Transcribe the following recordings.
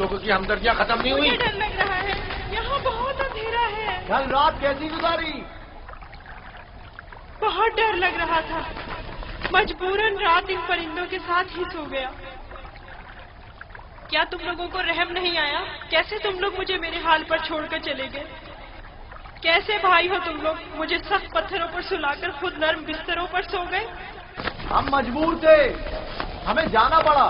लोगों की हमदर्दियां खत्म नहीं हुई? मुझे डर लग रहा है, यहाँ बहुत अंधेरा है। कल रात कैसी गुजारी? बहुत डर लग रहा था, मजबूरन रात इन परिंदों के साथ ही सो गया। क्या तुम लोगों को रहम नहीं आया? कैसे तुम लोग मुझे मेरे हाल पर छोड़कर चले गए? कैसे भाई हो तुम लोग? मुझे सख्त पत्थरों पर सुलाकर खुद नर्म बिस्तरों पर सो गए। हम मजबूर थे, हमें जाना पड़ा।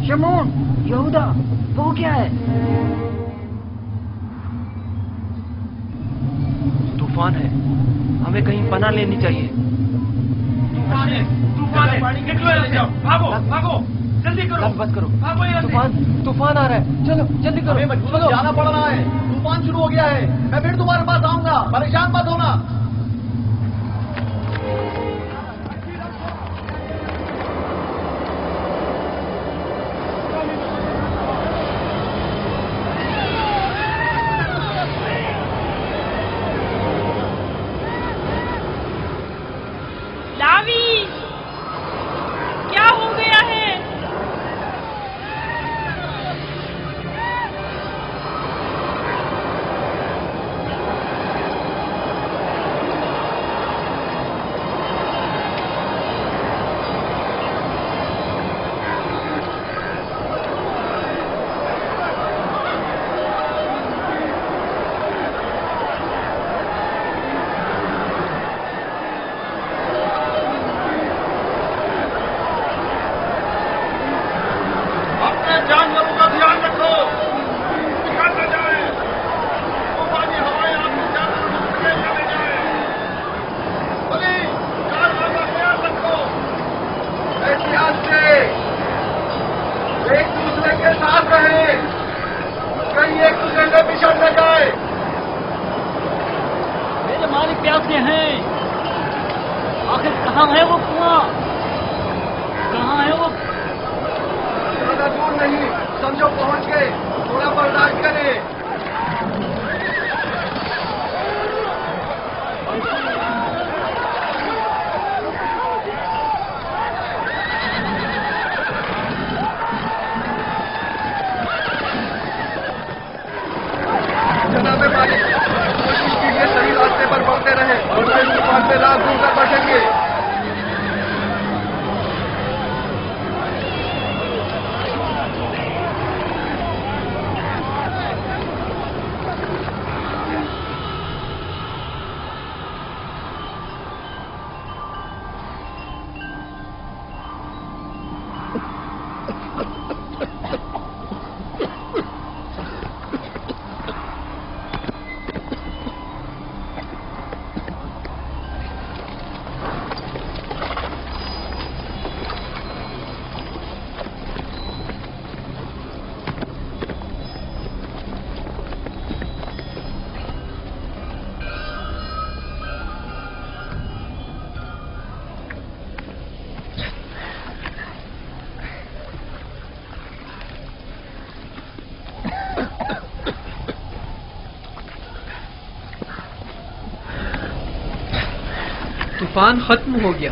शमून, यहूदा, वो क्या है? तूफान है, हमें कहीं पनाह लेनी चाहिए। तूफान है, तूफान है, निकलो ले जाओ, भागो, भागो, जल्दी करो, बस करो, भागो यहाँ से। तूफान आ रहा है, चलो जल्दी करो। हमें मजबूरन जाना पड़ रहा है, तूफान शुरू हो गया है। मैं फिर तुम्हारे पास आऊंगा, परेशान मत होना। क्या हो गया है? जानवरों का ध्यान रखो, निकल न जाए। तूफानी हवाएं आपके जानवरों को समेट न ले जाए। बोली, जानवरों का ख्याल रखो। एहतियात से एक दूसरे के साथ रहे, कहीं एक दूसरे से बिछड़ न जाए। मेरे मालिक प्यासे हैं, आखिर कहाँ है वो कुआं? कहाँ है वो? ज्यादा दूर नहीं, समझो पहुंच गए, थोड़ा बर्दाश्त करें। जनाब मालिक, कोशिश कीजिए सही रास्ते पर बढ़ते रहे और इस तूफान से रात दूर कर बचेंगे। तूफान खत्म हो गया।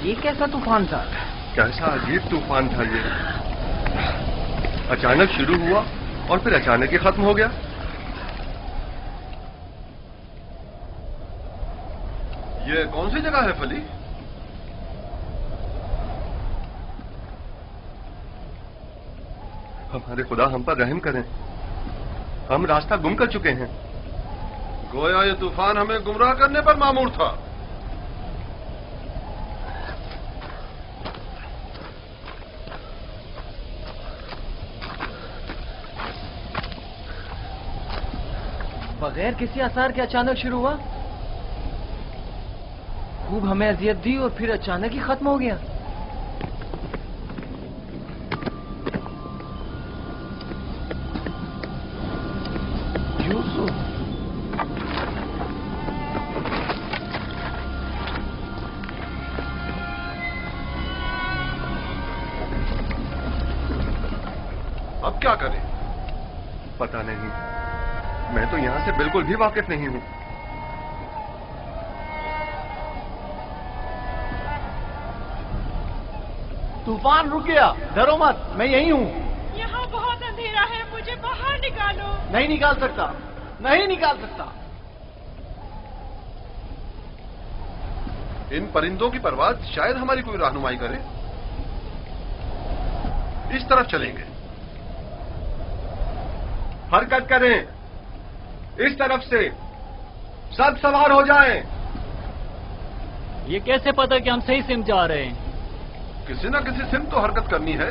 ये कैसा तूफान था? कैसा अजीब तूफान था ये। अचानक शुरू हुआ और फिर अचानक ही खत्म हो गया। ये कौन सी जगह है फली? हमारे खुदा हम पर रहम करें, हम रास्ता गुम कर चुके हैं। गोया ये तूफान हमें गुमराह करने पर मामूर था। बगैर किसी आसार के अचानक शुरू हुआ, खूब हमें अजियत दी और फिर अचानक ही खत्म हो गया। क्या करें? पता नहीं, मैं तो यहां से बिल्कुल भी वाकिफ नहीं हूं। तूफान रुक गया, डरो मत, मैं यही हूँ। यहाँ बहुत अंधेरा है, मुझे बाहर निकालो। नहीं निकाल सकता, नहीं निकाल सकता। इन परिंदों की परवाज़ शायद हमारी कोई रहनुमाई करे। इस तरफ चलेंगे। हरकत करें, इस तरफ से। सब सवार हो जाएं। ये कैसे पता कि हम सही सिम जा रहे हैं? किसी न किसी सिम तो हरकत करनी है।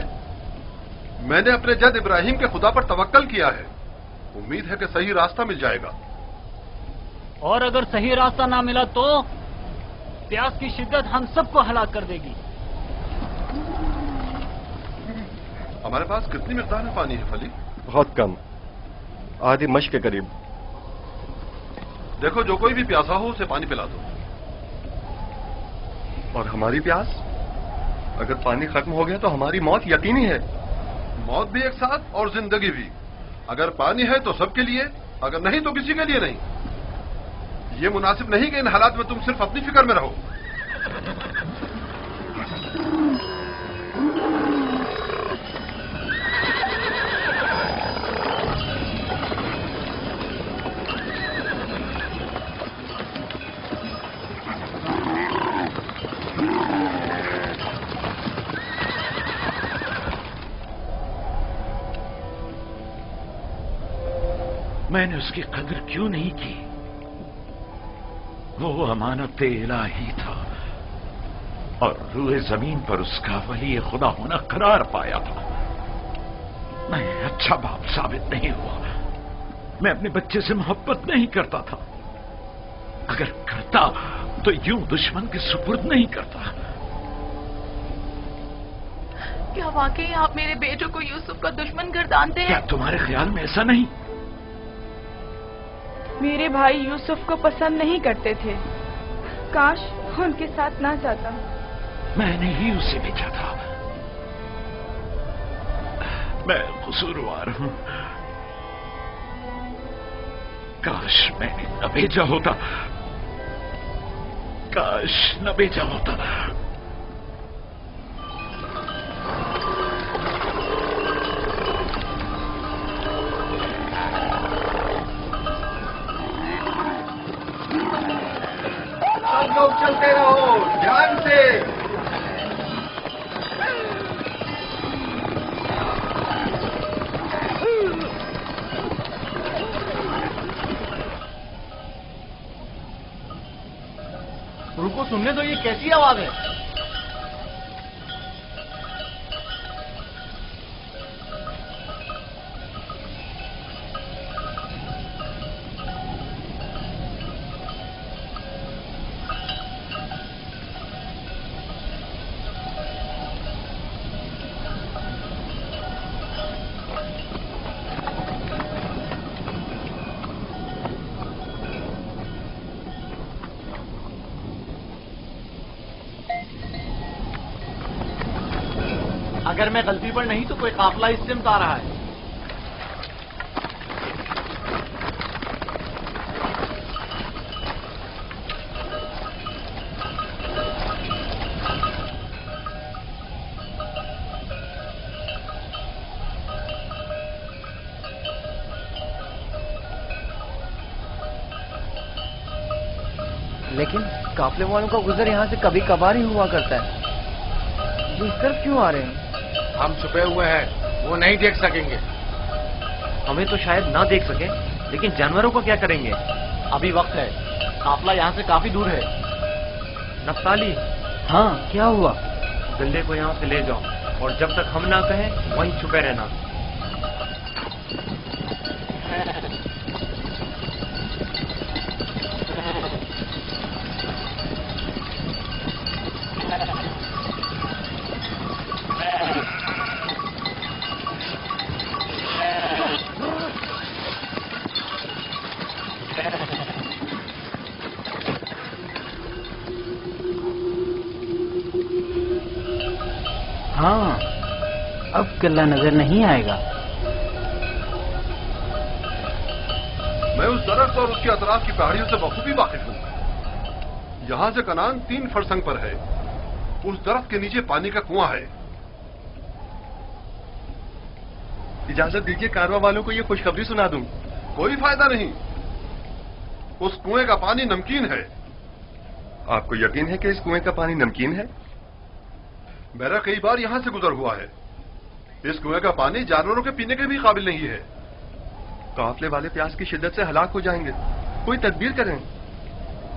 मैंने अपने जद इब्राहिम के खुदा पर तवक्कल किया है। उम्मीद है कि सही रास्ता मिल जाएगा। और अगर सही रास्ता ना मिला तो प्यास की शिद्दत हम सबको हलाक कर देगी। हमारे पास कितनी मिकदार में पानी है फली? बहुत कम, आधी मश्क के करीब। देखो, जो कोई भी प्यासा हो उसे पानी पिला दो। और हमारी प्यास? अगर पानी खत्म हो गया तो हमारी मौत यकीनी है। मौत भी एक साथ और जिंदगी भी। अगर पानी है तो सबके लिए, अगर नहीं तो किसी के लिए नहीं। ये मुनासिब नहीं कि इन हालात में तुम सिर्फ अपनी फिक्र में रहो। मैंने उसकी कदर क्यों नहीं की? वो अमानत इलाही था और रूए जमीन पर उसका वली खुदा होना करार पाया था। मैं अच्छा बाप साबित नहीं हुआ। मैं अपने बच्चे से मोहब्बत नहीं करता था। अगर करता तो यूं दुश्मन के सुपुर्द नहीं करता। क्या वाकई आप मेरे बेटों को यूसुफ का दुश्मन गर्दानते हैं? क्या तुम्हारे ख्याल में ऐसा नहीं? मेरे भाई यूसुफ को पसंद नहीं करते थे। काश उनके साथ ना जाता। मैंने ही उसे भेजा था। मैं कसूरवार हूं। काश मैंने न भेजा होता। काश न भेजा होता। सब लोग चलते रहो, ध्यान से। रुको, सुनने दो, ये कैसी आवाज है? अगर मैं गलती पर नहीं तो कोई काफिला इस सिमत आ रहा है। लेकिन काफले वालों का गुजर यहाँ से कभी कभार ही हुआ करता है। ये इस तरफ क्यों आ रहे हैं? हम छुपे हुए हैं, वो नहीं देख सकेंगे। हमें तो शायद ना देख सके, लेकिन जानवरों को क्या करेंगे? अभी वक्त है, काफिला यहाँ से काफी दूर है। नफ्ताली, हाँ क्या हुआ? गल्ले को यहाँ से ले जाओ और जब तक हम ना कहें वहीं छुपे रहना। हाँ, अब किला नजर नहीं आएगा। उस दरख्त और उसके अतराफ की पहाड़ियों से बखूबी वाकिफ हूं। यहां से कनान 3 फरसंग पर है। उस दरख्त के नीचे पानी का कुआं है। इजाजत दीजिए कारवा वालों को ये खुशखबरी सुना दूं। कोई फायदा नहीं। उस कुएं का पानी नमकीन है। आपको यकीन है कि इस कुएं का पानी नमकीन है? मेरा कई बार यहां से गुजर हुआ है। इस कुएं का पानी जानवरों के पीने के भी काबिल नहीं है। काफले वाले प्यास की शिद्दत से हलाक हो जाएंगे। कोई तदबीर करें।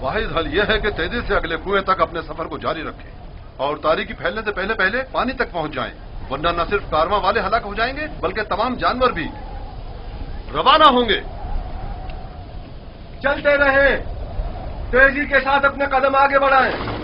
वाहिद हल यह है कि तेजी से अगले कुएं तक अपने सफर को जारी रखें और तारीकी फैलने से पहले पहले पानी तक पहुंच जाएं, वरना न सिर्फ कारवां वाले हलाक हो जाएंगे बल्कि तमाम जानवर भी रवाना होंगे। चलते रहें, तेजी के साथ अपने कदम आगे बढ़ाएं।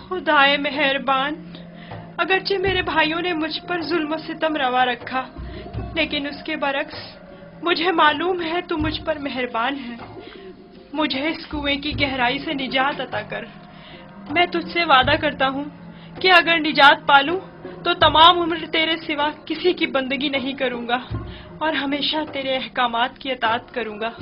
खुदाए मेहरबान, अगरचे मेरे भाइयों ने मुझ पर जुल्म सितम रवा रखा, लेकिन उसके बरक्स मुझे मालूम है तू मुझ पर मेहरबान है। मुझे इस कुएं की गहराई से निजात अता कर। मैं तुझसे वादा करता हूँ कि अगर निजात पालूं तो तमाम उम्र तेरे सिवा किसी की बंदगी नहीं करूंगा और हमेशा तेरे अहकामात की इताअत करूंगा।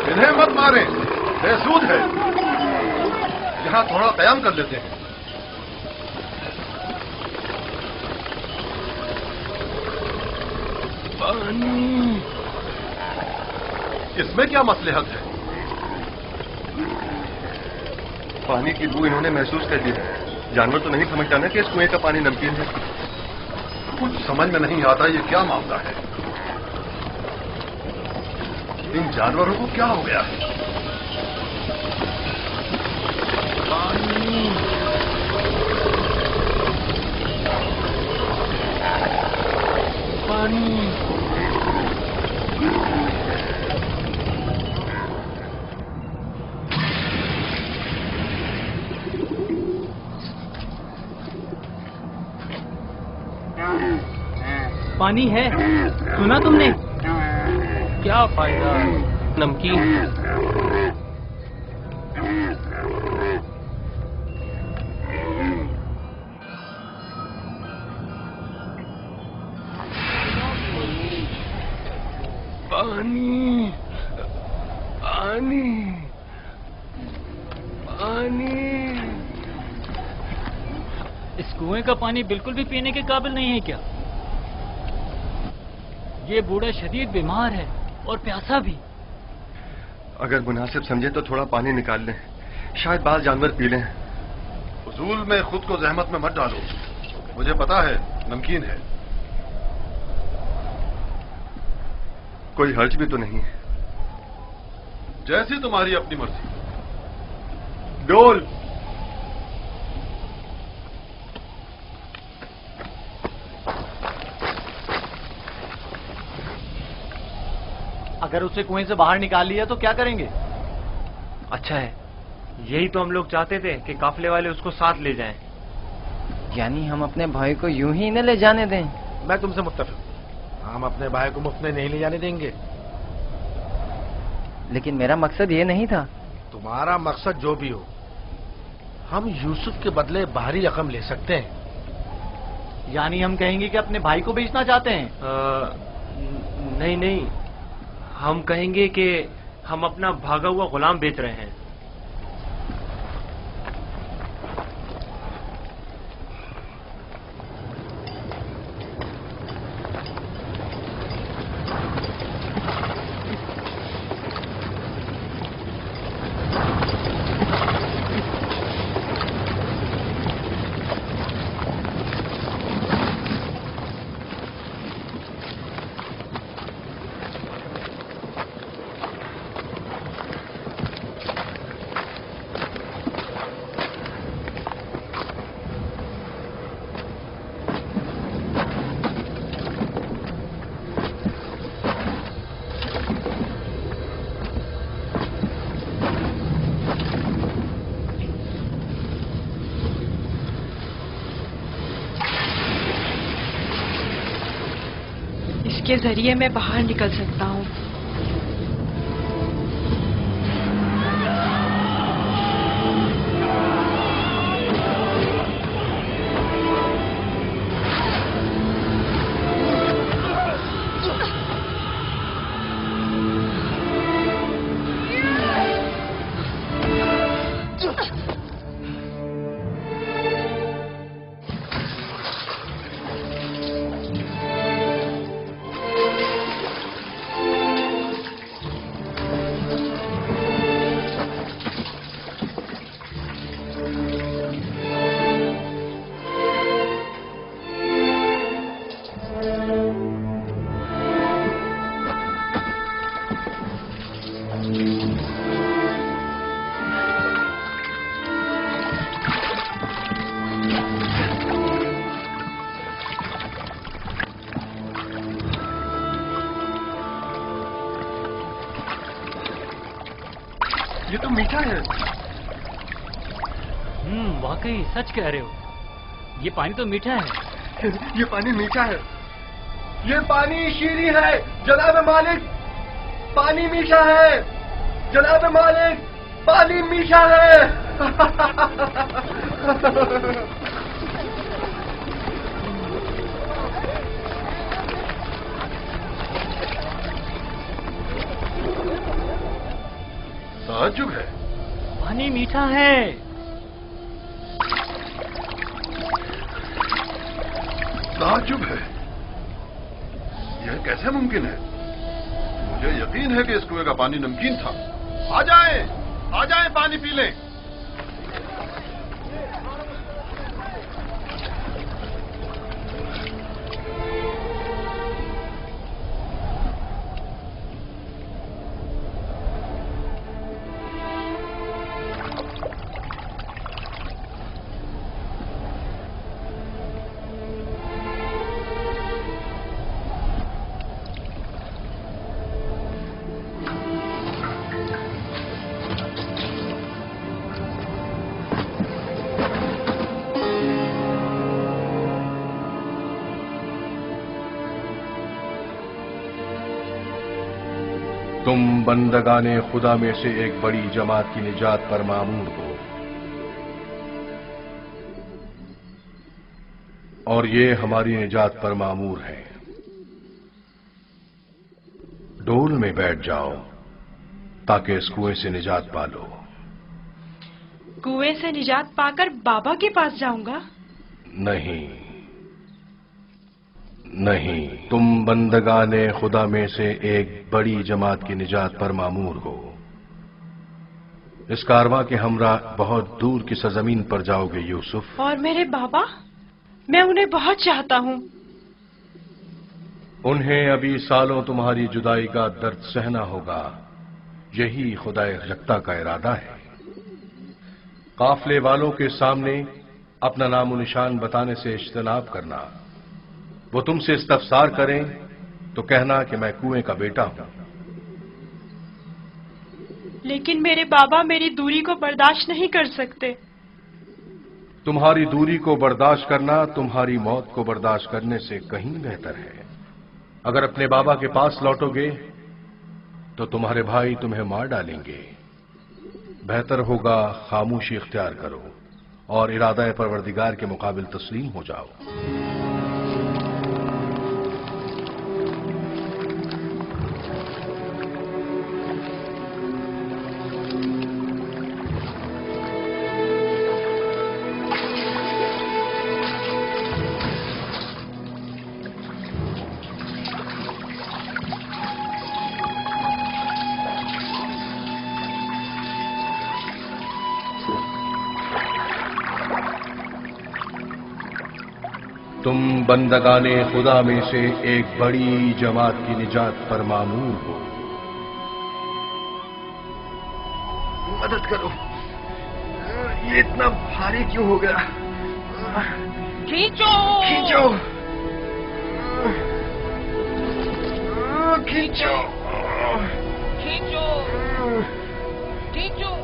इन्हें मत मारें, बेसूद है। यहां थोड़ा कयाम कर लेते हैं। इसमें क्या मसलहत है? पानी की बू इन्होंने महसूस कर ली है। जानवर तो नहीं समझता ना कि इस कुएं का पानी नमकीन है। कुछ समझ में नहीं आता ये क्या मामला है। इन जानवरों को क्या हो गया है? पानी है, सुना तुमने? क्या फायदा, नमकीन है। पानी, पानी, पानी। इस कुएं का पानी बिल्कुल भी पीने के काबिल नहीं है क्या? ये बूढ़ा शदीद बीमार है और प्यासा भी। अगर मुनासिब समझे तो थोड़ा पानी निकाल लें, शायद बाल जानवर पी लें। फजूल में खुद को जहमत में मत डालो, मुझे पता है नमकीन है। कोई हर्ज भी तो नहीं है। जैसी तुम्हारी अपनी मर्जी। डोल। اگر اسے کنویں سے باہر نکال لیا تو کیا کریں گے؟ اچھا ہے، یہی تو ہم لوگ چاہتے تھے کہ قافلے والے اس کو ساتھ لے جائیں۔ یعنی ہم اپنے بھائی کو یوں ہی نہ لے جانے دیں؟ میں تم سے متفق ہوں، ہم اپنے بھائی کو مفت میں نہیں لے جانے دیں گے۔ لیکن میرا مقصد یہ نہیں تھا۔ تمہارا مقصد جو بھی ہو، ہم یوسف کے بدلے باہری رقم لے سکتے ہیں۔ یعنی ہم کہیں گے کہ اپنے بھائی کو بیچنا چاہتے ہیں؟ نہیں نہیں، ہم کہیں گے کہ ہم اپنا بھاگا ہوا غلام بیچ رہے ہیں۔ اس کے ذریعے میں باہر نکل سکتا ہوں۔ یہ تو میٹھا ہے۔ واقعی سچ کہہ رہے ہو، یہ پانی تو میٹھا ہے۔ یہ پانی میٹھا ہے، یہ پانی شیریں ہے جناب مالک، پانی میٹھا ہے جناب مالک، پانی میٹھا ہے۔ تعجب ہے، پانی میٹھا ہے۔ تعجب ہے، یہ کیسے ممکن ہے؟ مجھے یقین ہے کہ اس کنویں کا پانی نمکین تھا۔ آ جائیں پانی پی لیں۔ تم بندگان خدا میں سے ایک بڑی جماعت کی نجات پر مامور ہو، اور یہ ہماری نجات پر مامور ہے۔ ڈول میں بیٹھ جاؤ تاکہ اس کنویں سے نجات پا لو۔ کنویں سے نجات پا کر بابا کے پاس جاؤں گا؟ نہیں، تم بندگان خدا میں سے ایک بڑی جماعت کی نجات پر مامور ہو۔ اس کارواں کے ہمراہ بہت دور کی سرزمین پر جاؤ گے یوسف۔ اور میرے بابا؟ میں انہیں بہت چاہتا ہوں۔ انہیں ابھی سالوں تمہاری جدائی کا درد سہنا ہوگا، یہی خدا یکتا کا ارادہ ہے۔ قافلے والوں کے سامنے اپنا نام و نشان بتانے سے اجتناب کرنا۔ وہ تم سے استفسار کریں تو کہنا کہ میں کنویں کا بیٹا ہوں، लेकिन मेरे बाबा मेरी दूरी को बर्दाश्त नहीं कर सकते। तुम्हारी दूरी को बर्दाश्त करना तुम्हारी मौत को बर्दाश्त करने से कहीं बेहतर है। अगर अपने बाबा के पास लौटोगे तो तुम्हारे भाई तुम्हें मार डालेंगे। बेहतर होगा खामोशी इख्तियार करो और इरादा परवरदिगार के मुकाबिल तस्लीम हो जाओ। तुम बंदगाने खुदा में से एक बड़ी जमात की निजात पर मामूल हो। मदद करो, ये इतना भारी क्यों हो गया? खींचो खींचो खींचो खींचो खींचो।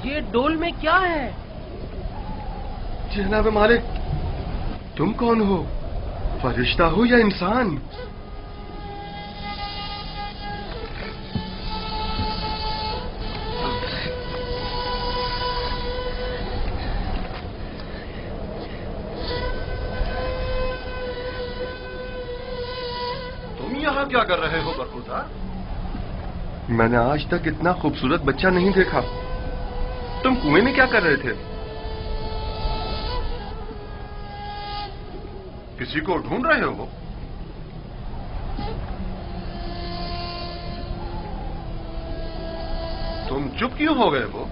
ये डोल में क्या है? जनाब मालिक, तुम कौन हो? फरिश्ता हो या इंसान? तुम यहाँ क्या कर रहे हो बरखुरदार? मैंने आज तक इतना खूबसूरत बच्चा नहीं देखा। तुम कुएं में क्या कर रहे थे? किसी को ढूंढ रहे हो? तुम चुप क्यों हो गए हो?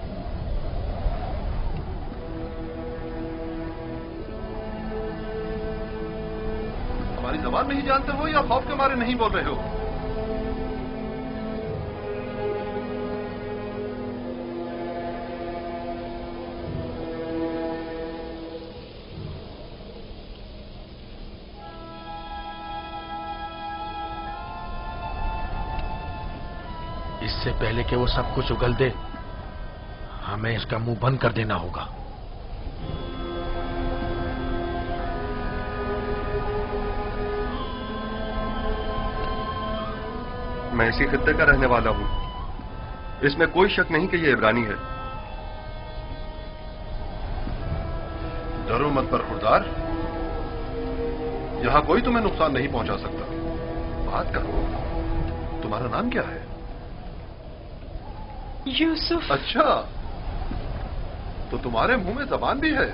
हमारी जबान नहीं जानते हो या खौफ के मारे नहीं बोल रहे हो? इससे पहले कि वो सब कुछ उगल दे, हमें इसका मुंह बंद कर देना होगा। मैं इसी खित्ते का रहने वाला हूं। इसमें कोई शक नहीं कि ये इब्रानी है। डरो मत बरखुरदार, यहां कोई तुम्हें नुकसान नहीं पहुंचा सकता। बात करो, तुम्हारा नाम क्या है? यूसुफ। अच्छा, तो तुम्हारे मुंह में जबान भी है।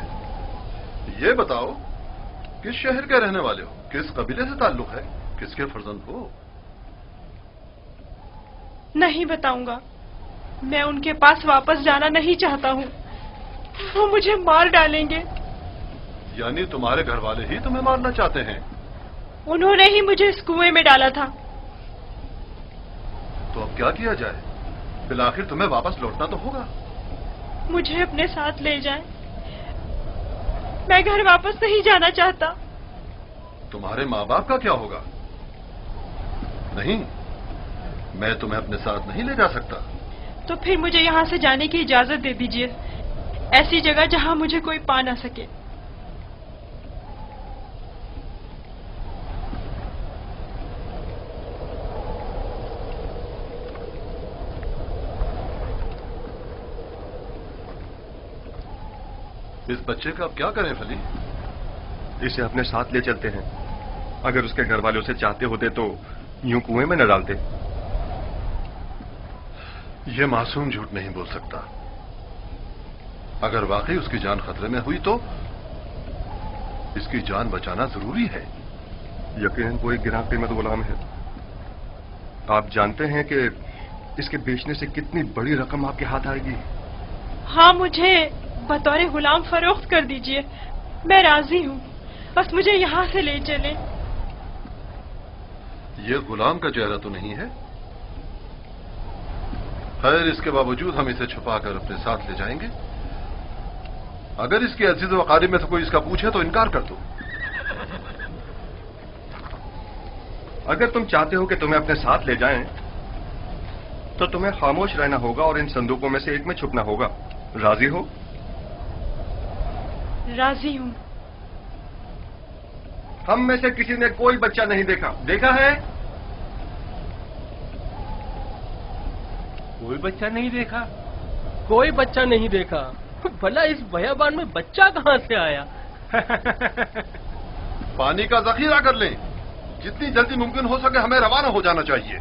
ये बताओ, किस शहर के रहने वाले हो? किस कबीले से ताल्लुक है? किसके फर्जंद हो? नहीं बताऊंगा। मैं उनके पास वापस जाना नहीं चाहता हूँ। वो मुझे मार डालेंगे। यानी तुम्हारे घर वाले ही तुम्हें मारना चाहते हैं? उन्होंने ही मुझे इस कुएं में डाला था। तो अब क्या किया जाए? फिलहाल तुम्हें वापस लौटना तो होगा। मुझे अपने साथ ले जाएं। मैं घर वापस नहीं जाना चाहता। तुम्हारे माँ बाप का क्या होगा? नहीं, मैं तुम्हें अपने साथ नहीं ले जा सकता। तो फिर मुझे यहाँ से जाने की इजाजत दे दीजिए, ऐसी जगह जहाँ मुझे कोई पा ना सके। इस बच्चे का अब क्या करें फली? इसे अपने साथ ले चलते हैं। अगर उसके घर वाले उसे चाहते होते तो यूं कुएं में न डालते। यह मासूम झूठ नहीं बोल सकता। अगर वाकई उसकी जान खतरे में हुई तो इसकी जान बचाना जरूरी है। यकीनन वो एक गिरां कीमत गुलाम है। आप जानते हैं कि इसके बेचने से कितनी बड़ी रकम आपके हाथ आएगी। हाँ, मुझे बतौर गुलाम फरोख्त कर दीजिए, मैं राजी हूँ। बस मुझे यहाँ से ले चले। ये गुलाम का चेहरा तो नहीं है। खैर, इसके बावजूद हम इसे छुपाकर अपने साथ ले जाएंगे। अगर इसके अजीज व क़रीब में से कोई इसका पूछे तो इनकार कर दो। اگر تم چاہتے ہو کہ تمہیں اپنے ساتھ لے جائیں تو تمہیں خاموش رہنا ہوگا اور ان صندوقوں میں سے ایک میں چھپنا ہوگا. راضی ہو؟ راضی ہوں. ہم میں سے کسی نے کوئی بچہ نہیں دیکھا. دیکھا ہے؟ کوئی بچہ نہیں دیکھا. کوئی بچہ نہیں دیکھا. بھلا اس بیابان میں بچہ کہاں سے آیا؟ پانی کا ذخیرہ کر لیں. جتنی جلدی ممکن ہو سکے ہمیں روانہ ہو جانا چاہیے.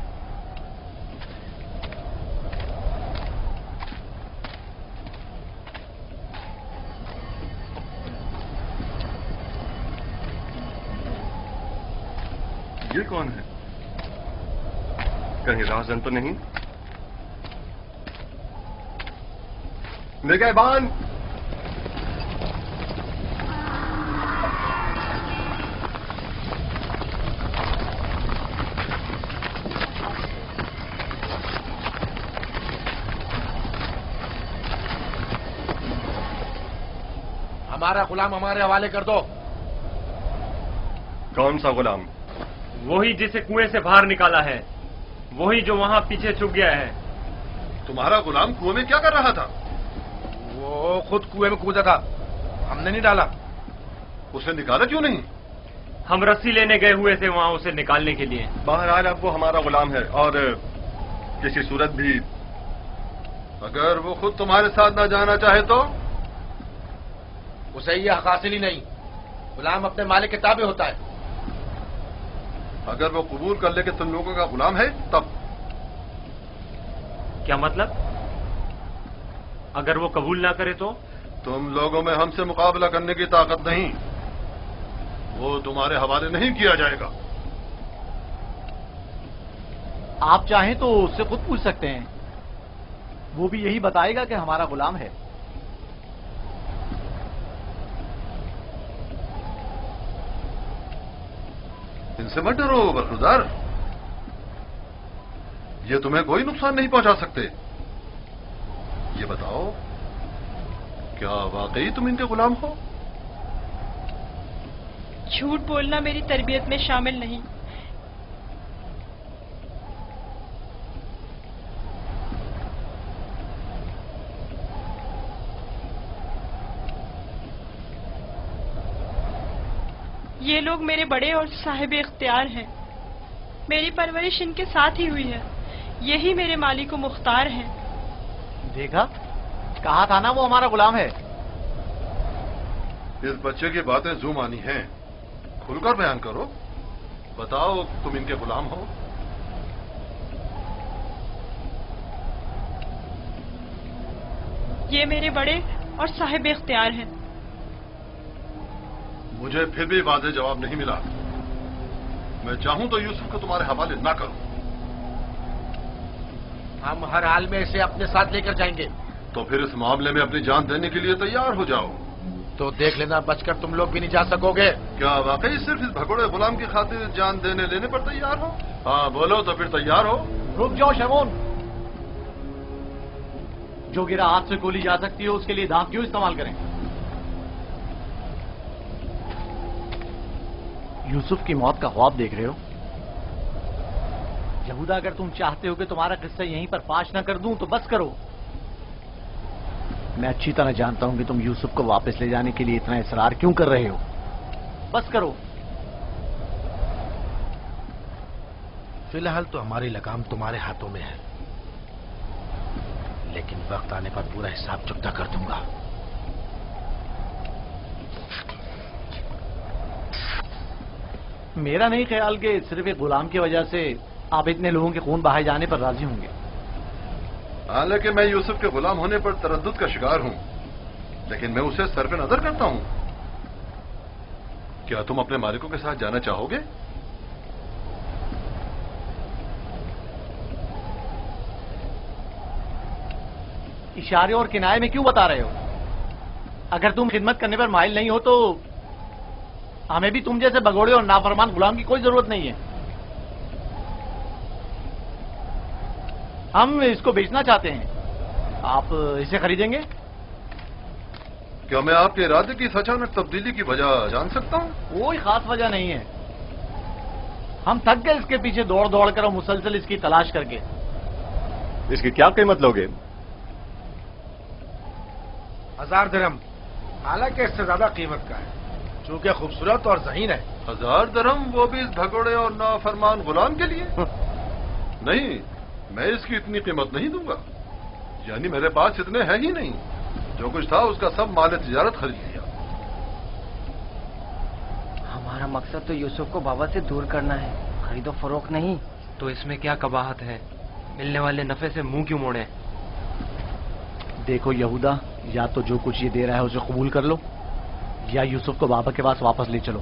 یہ کون ہے؟ کہیں راہزن تو نہیں؟ نگہبان! ہمارا غلام ہمارے حوالے کر دو. کون سا غلام؟ وہی جسے کنویں سے باہر نکالا ہے. وہی جو وہاں پیچھے چھپ گیا ہے. تمہارا غلام کنویں میں کیا کر رہا تھا؟ وہ خود کنویں میں کودا تھا. ہم نے نہیں ڈالا. اسے نکالا کیوں نہیں؟ ہم رسی لینے گئے ہوئے تھے وہاں اسے نکالنے کے لیے. بہرحال اب وہ ہمارا غلام ہے اور کسی صورت بھی اگر وہ خود تمہارے ساتھ نہ جانا چاہے تو؟ اسے یہ حق حاصل ہی نہیں. غلام اپنے مالک کے تابع ہوتا ہے. اگر وہ قبول کر لے کہ تم لوگوں کا غلام ہے تب؟ کیا مطلب؟ اگر وہ قبول نہ کرے تو؟ تم لوگوں میں ہم سے مقابلہ کرنے کی طاقت نہیں. وہ تمہارے حوالے نہیں کیا جائے گا. آپ چاہیں تو اس سے خود پوچھ سکتے ہیں. وہ بھی یہی بتائے گا کہ ہمارا غلام ہے. ان سے مت ڈرو برخوردار. یہ تمہیں کوئی نقصان نہیں پہنچا سکتے. یہ بتاؤ کیا واقعی تم ان کے غلام ہو؟ جھوٹ بولنا میری تربیت میں شامل نہیں. یہ لوگ میرے بڑے اور صاحب اختیار ہیں. میری پرورش ان کے ساتھ ہی ہوئی ہے. یہی میرے مالک و مختار ہیں. دیکھا، کہا تھا نا وہ ہمارا غلام ہے. اس بچے کی باتیں زو مانی ہیں. کھل کر بیان کرو. بتاؤ تم ان کے غلام ہو؟ یہ میرے بڑے اور صاحب اختیار ہیں. مجھے پھر بھی واضح جواب نہیں ملا. میں چاہوں تو یوسف کو تمہارے حوالے نہ کروں. ہم ہر حال میں اسے اپنے ساتھ لے کر جائیں گے. تو پھر اس معاملے میں اپنی جان دینے کے لیے تیار ہو جاؤ. تو دیکھ لینا بچ کر تم لوگ بھی نہیں جا سکو گے. کیا واقعی صرف اس بھگوڑے غلام کی خاطر جان دینے لینے پر تیار ہو؟ ہاں بولو تو پھر تیار ہو. رک جاؤ شمون. جو گرا ہاتھ سے گولی جا سکتی ہے اس کے لیے دھاک کیوں استعمال کریں؟ یوسف کی موت کا خواب دیکھ رہے ہو؟ یہودا اگر تم چاہتے ہو کہ تمہارا قصہ یہیں پر فاش نہ کر دوں تو بس کرو. میں اچھی طرح جانتا ہوں کہ تم یوسف کو واپس لے جانے کے لیے اتنا اصرار کیوں کر رہے ہو. بس کرو. فی الحال تو ہماری لگام تمہارے ہاتھوں میں ہے، لیکن وقت آنے پر پورا حساب چکتا کر دوں گا. میرا نہیں خیال کہ صرف ایک غلام کی وجہ سے آپ اتنے لوگوں کے خون بہائے جانے پر راضی ہوں گے. حالانکہ میں یوسف کے غلام ہونے پر تردد کا شکار ہوں، لیکن میں اسے صرف نظر کرتا ہوں. کیا تم اپنے مالکوں کے ساتھ جانا چاہو گے؟ اشارے اور کنائے میں کیوں بتا رہے ہو؟ اگر تم خدمت کرنے پر مائل نہیں ہو تو ہمیں بھی تم جیسے بگوڑے اور نافرمان غلام کی کوئی ضرورت نہیں ہے. ہم اس کو بیچنا چاہتے ہیں. آپ اسے خریدیں گے؟ کیا میں آپ کے ارادے کی اچانک تبدیلی کی وجہ جان سکتا ہوں؟ کوئی خاص وجہ نہیں ہے. ہم تھک گئے اس کے پیچھے دوڑ دوڑ کر اور مسلسل اس کی تلاش کر کے. اس کی کیا قیمت لوگے؟ 1000 درہم، حالانکہ اس سے زیادہ قیمت کا ہے چونکہ خوبصورت اور ذہین ہے. 1000 درہم، وہ بھی اس بھگوڑے اور نافرمان غلام کے لیے؟ نہیں، میں اس کی اتنی قیمت نہیں دوں گا. یعنی میرے پاس اتنے ہیں ہی نہیں. جو کچھ تھا اس کا سب مال تجارت خرید لیا. ہمارا مقصد تو یوسف کو بابا سے دور کرنا ہے، خرید و فروخت نہیں. تو اس میں کیا قباحت ہے؟ ملنے والے نفع سے منہ کیوں موڑے؟ دیکھو یہودا، یا تو جو کچھ یہ دے رہا ہے اسے قبول کر لو، یا یوسف کو بابا کے پاس واپس لے چلو.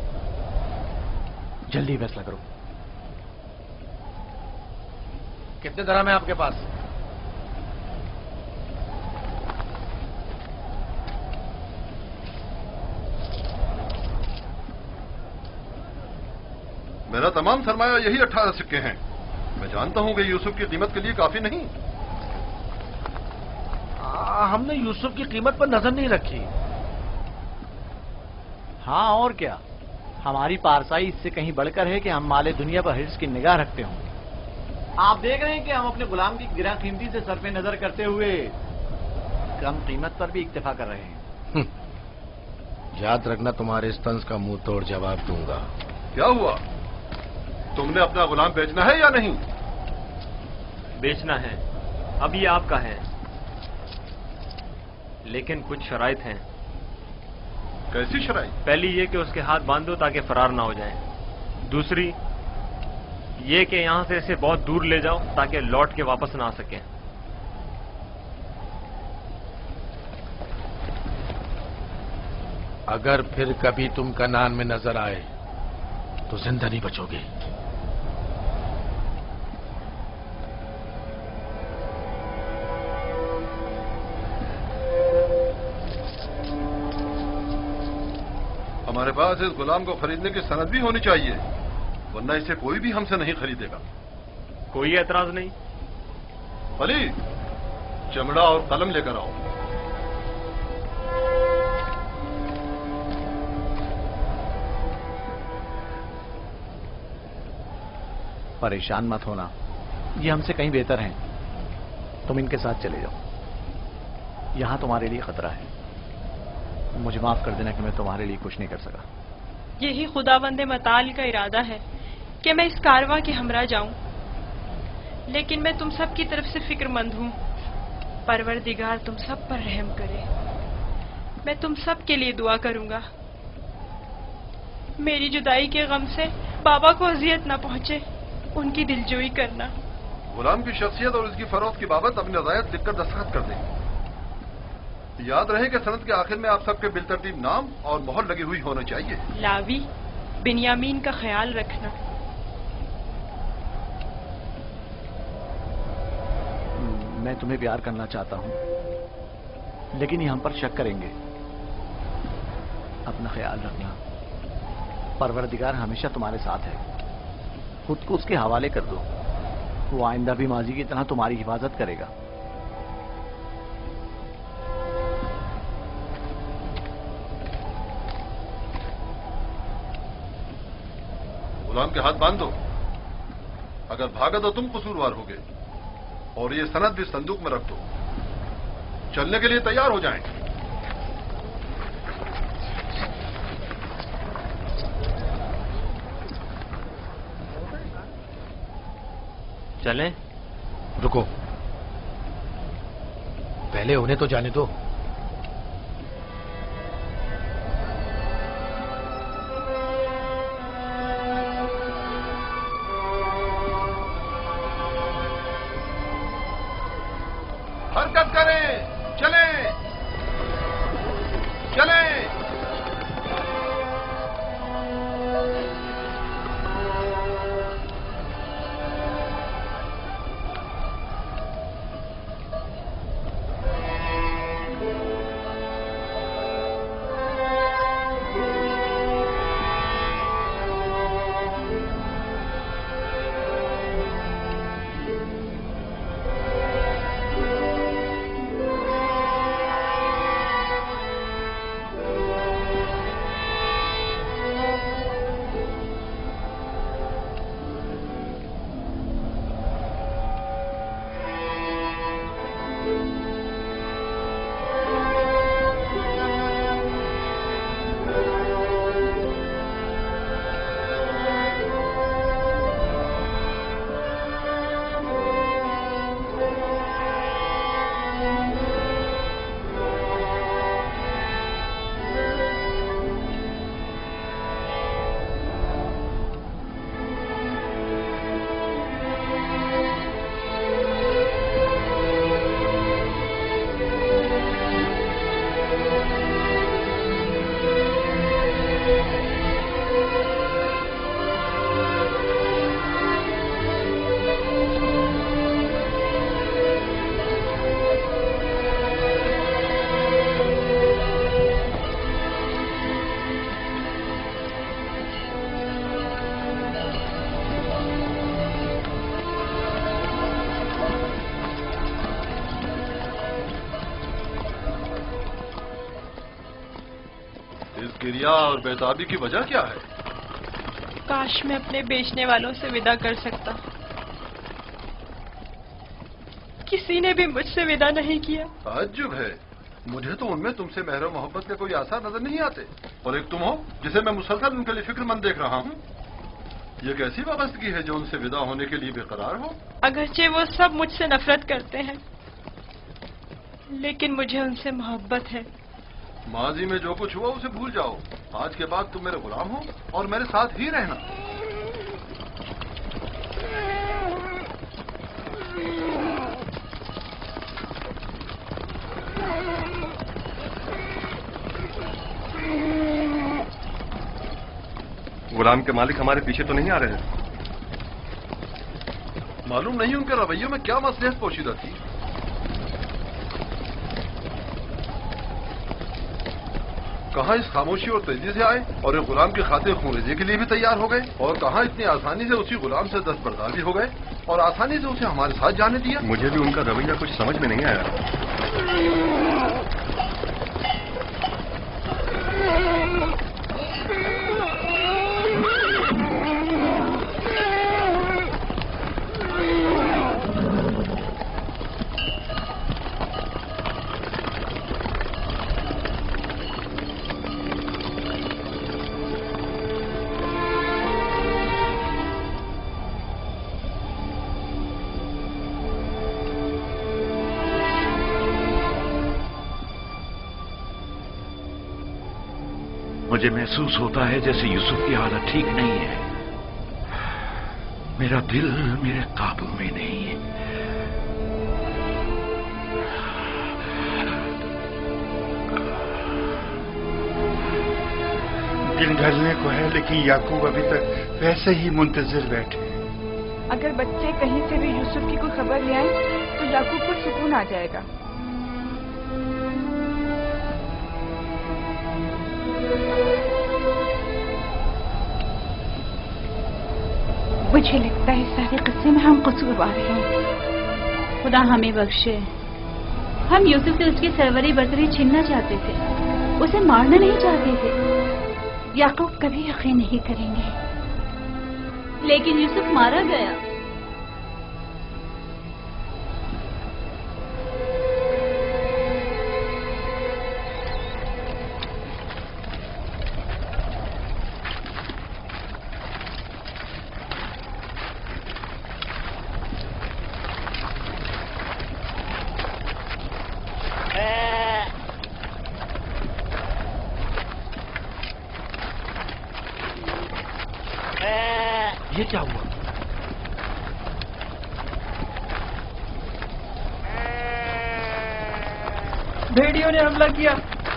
جلدی فیصلہ کرو. کتنے درہم ہیں آپ کے پاس؟ میرا تمام سرمایہ یہی 18 سکے ہیں. میں جانتا ہوں کہ یوسف کی قیمت کے لیے کافی نہیں. ہم نے یوسف کی قیمت پر نظر نہیں رکھی. ہاں اور کیا، ہماری پارسائی اس سے کہیں بڑھ کر ہے کہ ہم مال دنیا پر حرص کی نگاہ رکھتے ہوں. آپ دیکھ رہے ہیں کہ ہم اپنے غلام کی گراں قیمتی سے صرف نظر کرتے ہوئے کم قیمت پر بھی اکتفا کر رہے ہیں. یاد رکھنا، تمہارے اس طنز کا منہ توڑ جواب دوں گا. کیا ہوا؟ تم نے اپنا غلام بیچنا ہے یا نہیں؟ بیچنا ہے، اب یہ آپ کا ہے، لیکن کچھ شرائط ہیں. کیسی شرائط؟ پہلی یہ کہ اس کے ہاتھ باندھو تاکہ فرار نہ ہو جائیں. دوسری یہ کہ یہاں سے اسے بہت دور لے جاؤ تاکہ لوٹ کے واپس نہ آ سکیں. اگر پھر کبھی تم کنعان میں نظر آئے تو زندہ نہیں بچو گے. ہمارے پاس اس غلام کو خریدنے کی سند بھی ہونی چاہیے، ورنہ اسے کوئی بھی ہم سے نہیں خریدے گا. کوئی اعتراض نہیں؟ علی، چمڑا اور قلم لے کر آؤ. پریشان مت ہونا، یہ ہم سے کہیں بہتر ہیں. تم ان کے ساتھ چلے جاؤ، یہاں تمہارے لیے خطرہ ہے. مجھے معاف کر دینا کہ میں تمہارے لیے کچھ نہیں کر سکا. یہی خداوند متعال کا ارادہ ہے کہ میں اس کارواں کے ہمراہ جاؤں، لیکن میں تم سب کی طرف سے فکر مند ہوں. پروردگار تم سب پر رحم کرے. میں تم سب کے لیے دعا کروں گا. میری جدائی کے غم سے بابا کو اذیت نہ پہنچے، ان کی دلجوئی کرنا. غلام کی شخصیت اور اس کی فروخت کی بابت اپنی رضایت لکھ کر دستخط کر دیں. یاد رہے کہ سند کے آخر میں آپ سب کے بالترتیب نام اور مہر لگی ہوئی ہونا چاہیے. لاوی، بنیامین کا خیال رکھنا. میں تمہیں پیار کرنا چاہتا ہوں، لیکن یہ ہم پر شک کریں گے. اپنا خیال رکھنا. پروردگار ہمیشہ تمہارے ساتھ ہے. خود کو اس کے حوالے کر دو، وہ آئندہ بھی ماضی کی طرح تمہاری حفاظت کرے گا. غلام کے ہاتھ باندھ دو. اگر بھاگا تو تم قصوروار ہوگے، اور یہ سند بھی صندوق میں رکھ دو. چلنے کے لیے تیار ہو جائیں. چلیں؟ رکو، پہلے انہیں تو جانے دو. حرکت کریں، چلیں چلیں. गिरिया और बेताबी की वजह क्या है? काश मैं अपने बेचने वालों से विदा कर सकता। किसी ने भी मुझसे विदा नहीं किया। ताज्जुब है, मुझे तो उनमें तुमसे मेहर मोहब्बत के कोई आसार नजर नहीं आते। और एक तुम हो जिसे मैं मुसलसल उनके लिए फिक्रमंद देख रहा हूँ। ये कैसी वाबस्तगी है जो उनसे विदा होने के लिए बेकरार हो? अगरचे वो सब मुझसे नफरत करते हैं, लेकिन मुझे उनसे मोहब्बत है। माजी में जो कुछ हुआ उसे भूल जाओ। आज के बाद तुम मेरे गुलाम हो और मेरे साथ ही रहना। गुलाम के मालिक हमारे पीछे तो नहीं आ रहे? मालूम नहीं उनके रवैयों में क्या मसलहत पोशीदा थी। कहाँ इस खामोशी और तेजी से आए और एक गुलाम की खातिर खूनरेजी के लिए भी तैयार हो गए, और कहाँ इतनी आसानी से उसी गुलाम से दस्तबरदार भी हो गए और आसानी से उसे हमारे साथ जाने दिया। मुझे भी उनका रवैया कुछ समझ में नहीं आया। मुझे महसूस होता है जैसे यूसुफ की हालत ठीक नहीं है। मेरा दिल मेरे काबू में नहीं है। दिन ढलने को है, लेकिन याकूब अभी तक वैसे ही मुंतजिर बैठे। अगर बच्चे कहीं से भी यूसुफ की कोई खबर ले आए तो याकूब को सुकून आ जाएगा। मुझे लगता है सारे किस्से में हम कसूरवार हैं। खुदा हमें बख्शे। हम यूसुफ से उसकी सरवरी बरतरी छीनना चाहते थे, उसे मारना नहीं चाहते थे। याकूब कभी यकीन नहीं करेंगे, लेकिन यूसुफ मारा गया। ये क्या हुआ? भेड़ियों ने हमला किया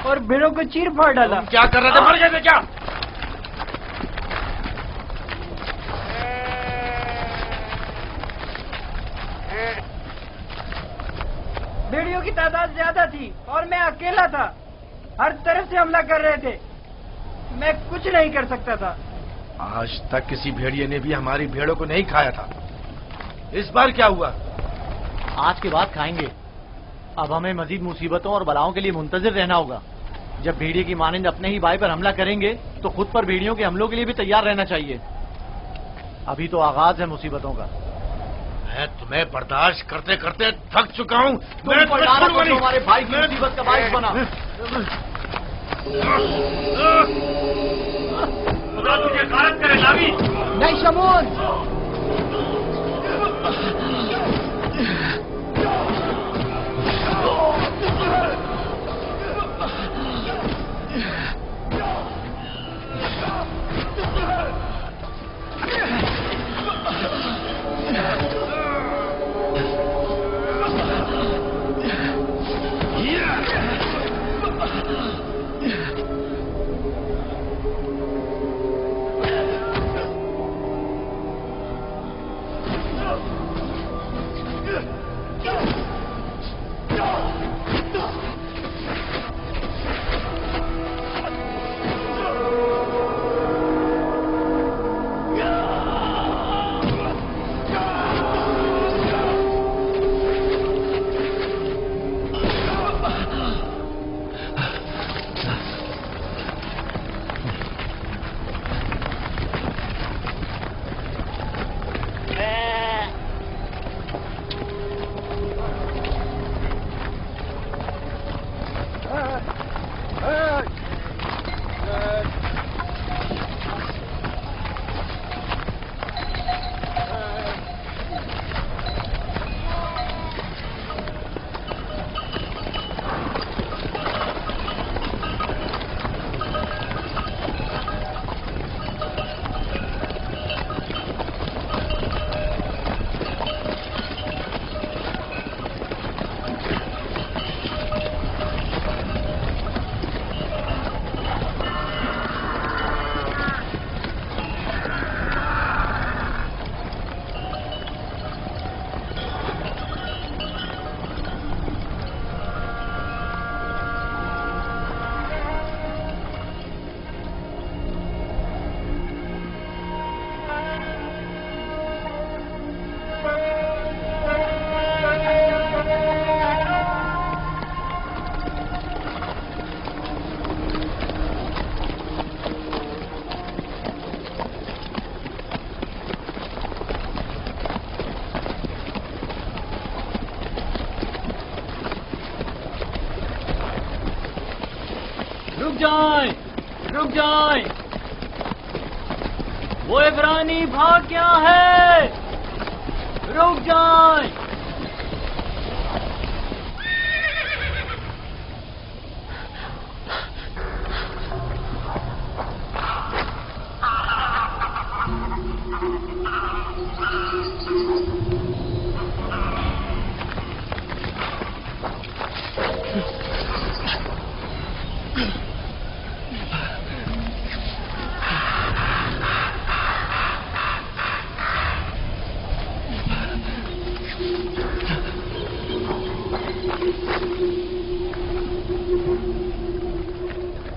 और भेड़ों को चीर फाड़ डाला। क्या कर रहे थे? मर गए थे क्या? भेड़ियों की तादाद ज्यादा थी और मैं अकेला था। हर तरफ से हमला कर रहे थे, मैं कुछ नहीं कर सकता था। आज तक किसी भेड़िए ने भी हमारी भेड़ों को नहीं खाया था। इस बार क्या हुआ? आज के बाद खाएंगे। अब हमें मजीद मुसीबतों और बलाओं के लिए मुंतजिर रहना होगा। जब भेड़िए की मानिंद अपने ही भाई पर हमला करेंगे तो खुद पर भेड़ियों के हमलों के लिए भी तैयार रहना चाहिए। अभी तो आगाज है मुसीबतों का। मैं तुम्हें बर्दाश्त करते करते थक चुका हूँ। हमारे भाई की मुसीबत का बाइस बना। तुझे गारत करे नावी। नहीं शमून। جائیں، رک جائیں، وہ عبرانی بھاگ گیا ہے، رک جائیں۔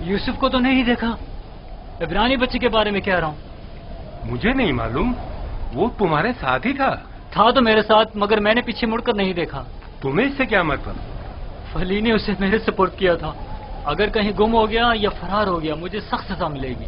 یوسف کو تو نہیں دیکھا، عبرانی بچے کے بارے میں کہہ رہا ہوں۔ مجھے نہیں معلوم، وہ تمہارے ساتھ ہی تھا تو میرے ساتھ، مگر میں نے پیچھے مڑ کر نہیں دیکھا۔ تمہیں اس سے کیا مطلب؟ فلی نے اسے میرے سپورٹ کیا تھا، اگر کہیں گم ہو گیا یا فرار ہو گیا مجھے سخت سزا ملے گی۔